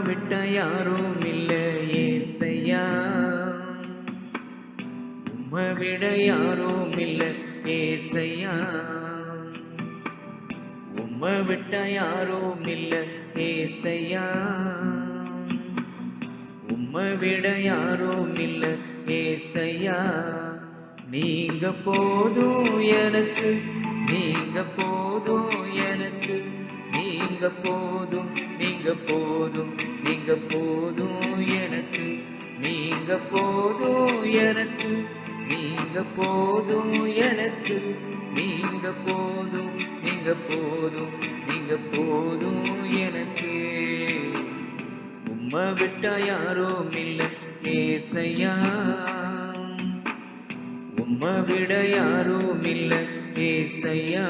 விட்ட யாரும் இல்ல ஏசையா, உம்மை விட யாரும் இல்ல ஏசையா, உம்மை விட்ட யாரும் இல்ல ஏசையா, உம்மை விட யாரும் இல்ல ஏசையா. நீங்க போதும் எனக்கு, நீங்க போதும் எனக்கு, நீங்க போதும், நீங்க போதும், நீங்க போதும் எனக்கு, நீங்க போதும் எனக்கு, நீங்க போதும் எனக்கு, நீங்க போதும், நீங்க போதும், நீங்க போதும் எனக்கு. உம்மை விட்டா யாரும் இல்ல ஏசையா, உம்மை விட யாரும் இல்ல ஏசையா,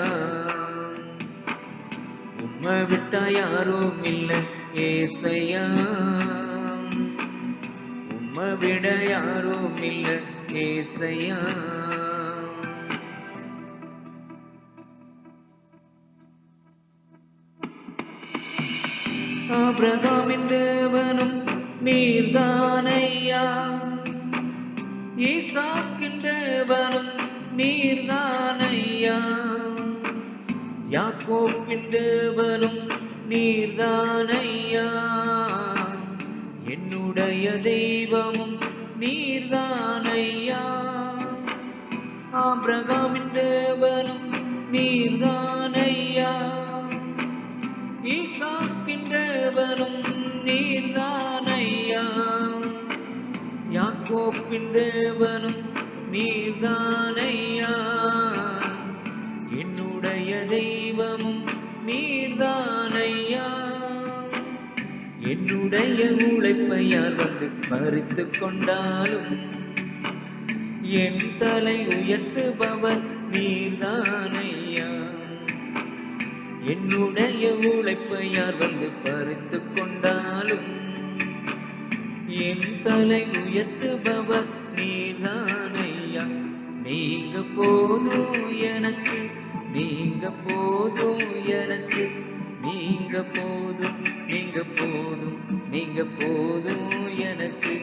உம்மை விட்டா யாரும் இல்ல ஏசையா, உம்மை விட யாரும் இல்ல ஏசையா. ஆபிரகாமின் தேவனும் நீர்தானையா, ஈசாக்கின் தேவனும் நீர்தானையா, யாக்கோபின் தேவனும் நீர்தானையா, என்னுடைய தெய்வமும் நீர்தானையா. ஆபிரகாமின் தேவனும் நீர்தானையா, ஈசாக்கின் தேவனும் நீர்தானையா, யாக்கோபின் தேவனும் நீர்தானையா, என்னுடைய தெய்வமும் நீர்தானையா. என்னுடைய உழைப்பை யார் வந்து பறித்து கொண்டாலும் என் தலை உயர்த்துபவர் நீர்தானையா. என்னுடைய உழைப்பை யார் வந்து பறித்து கொண்டாலும் என் தலை உயர்த்துபவர் நீர்தானையா. நீங்க போதும் எனக்கு, நீங்க போதும் எனக்கு, நீங்க போதும், நீங்க போதும், நீங்க போதும் எனக்கு,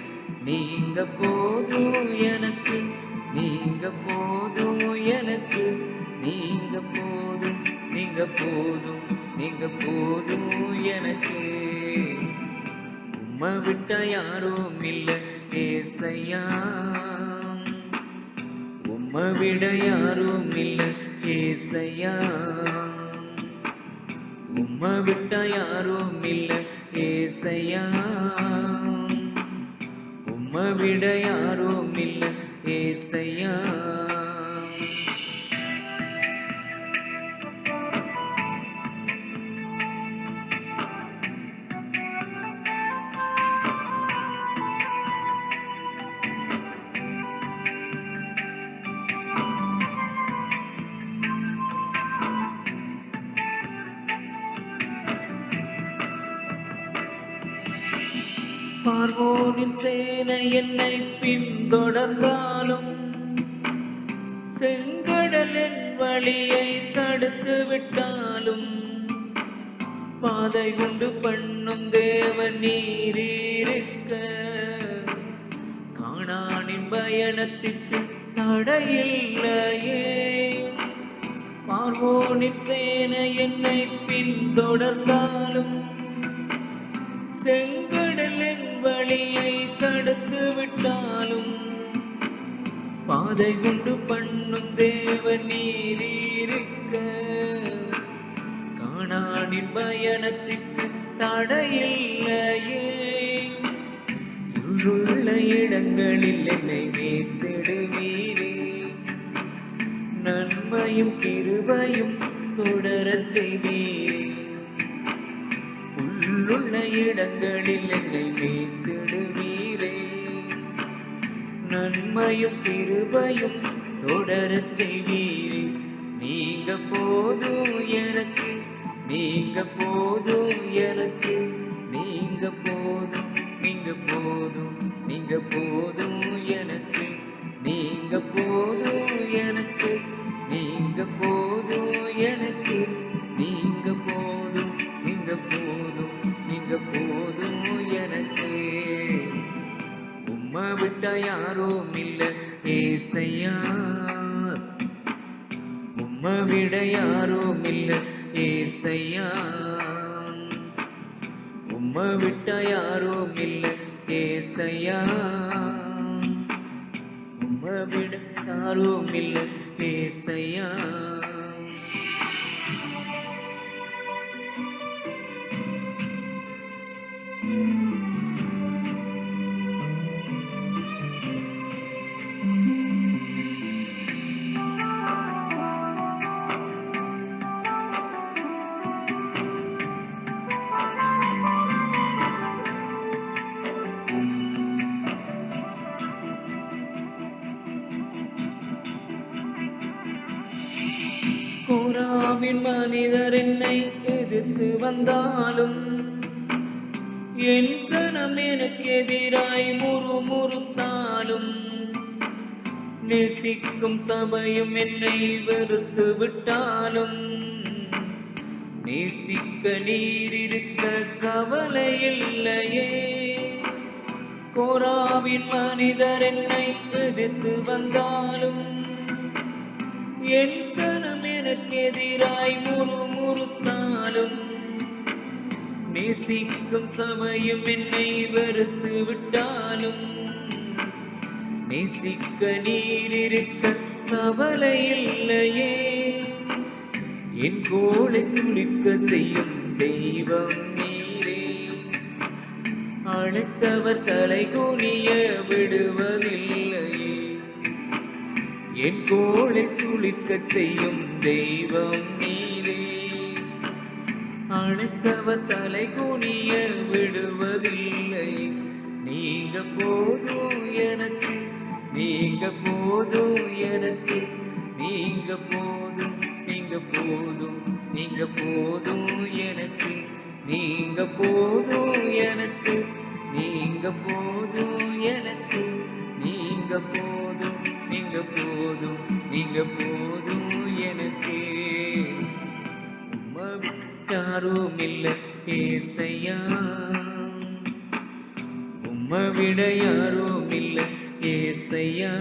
நீங்க போதும் எனக்கு, நீங்க போதும் எனக்கு, நீங்க போதும், நீங்க போதும், நீங்க போதும் எனக்கு. உம்மை விட்ட யாரும் இல்ல ஏசையா, உம்மை விட யாரும் இல்ல ஏசையா, உம்மை விட்ட யாரும் இல்ல ஏசையா, உம்மை விட யாரும் இல்ல ஏசையா. பார்வோனின் சேனை என்னை பின்தொடர்ந்தாலும் செங்கடலின் வழியை தடுத்து விட்டாலும் பாதை உண்டு பண்ணும் தேவன் நீரிருக்க கானானின் பயணத்திற்கு தடையில்லையே. பார்வோனின் சேனை என்னை பின்தொடர்ந்தாலும் செங்கடலின் வழியை தடுத்து விட்டாலும் பாதை உண்டு பண்ணும் தேவன் நீரிருக்க கானானின் பயணத்திற்கு தடையில்லையே. இருளுள்ள இடங்களில் என்னை மேய்த்திடுவீரே, நன்மையும் கிருபையும் தொடரச் செய்வீரே. உள்ளுள்ள இடங்களில் என்னை மேய்த்திடுவீரே, நன்மையும் கிருபையும் தொடரச் செய்வீரே. நீங்க போதும் எனக்கு, நீங்க போதும் எனக்கு, நீங்க போதும், நீங்க போதும், நீங்க போதும் எனக்கு, நீங்க போதும் எனக்கு, நீங்க போதும் எனக்கு, நீங்க போதும், நீங்க போதும், நீங்க போதும் உம்மை விட்டா யாரும் இல்ல ஏசையா, உம்மை விட யாரும் இல்ல ஏசையா, உம்மை விட்டா யாரும் இல்ல ஏசையா, உம்மை விட யாரும் இல்ல ஏசையா. கோராவின் மனிதர் என்னை எதிர்த்து வந்தாலும், என் சனம் எனக்கு எதிராய் முறுமுறுத்தாலும், நேசிக்கும் சபையும் என்னை வெறுத்து விட்டாலும், நேசிக்க நீர் இருக்க கவலை இல்லையே. கோராவின் மனிதர் என்னை எதிர்த்து வந்தாலும், என் சனம் எனக்கு எதிராய் முறுமுறுத்தாலும், நேசிக்கும் சமயம் என்னை வெறுத்து விட்டாலும், நேசிக்க நீர் இருக்க கவலை இல்லையே. என் கோளை துளிர்க்க செய்யும் தெய்வம் நீரே, அழைத்தவர் தலை குனிய விடுவதில்லையே. என் கோளை துளிர்க்க செய்யும் தெய்வம் நீரே, அழைத்தவர் தலை குனிய விடுவதில்லை. நீங்க போதும் எனக்கு, நீங்க போதும் எனக்கு, நீங்க போதும், நீங்க போதும், நீங்க போதும் எனக்கு, நீங்க போதும் எனக்கு, நீங்க போதும் எனக்கு, நீங்க போதும், நீங்க போதும், நீங்க போதும் எனக்கு. உம்மை விட்டு யாரும் இல்ல ஏசையா, உம்மை விட யாரும் இல்ல ஏசையா,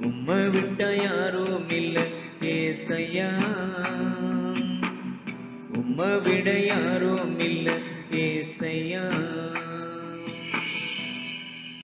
உம்மை விட்டா யாரும் இல்ல ஏசையா, உம்மை விட யாரும் இல்ல ஏசையா.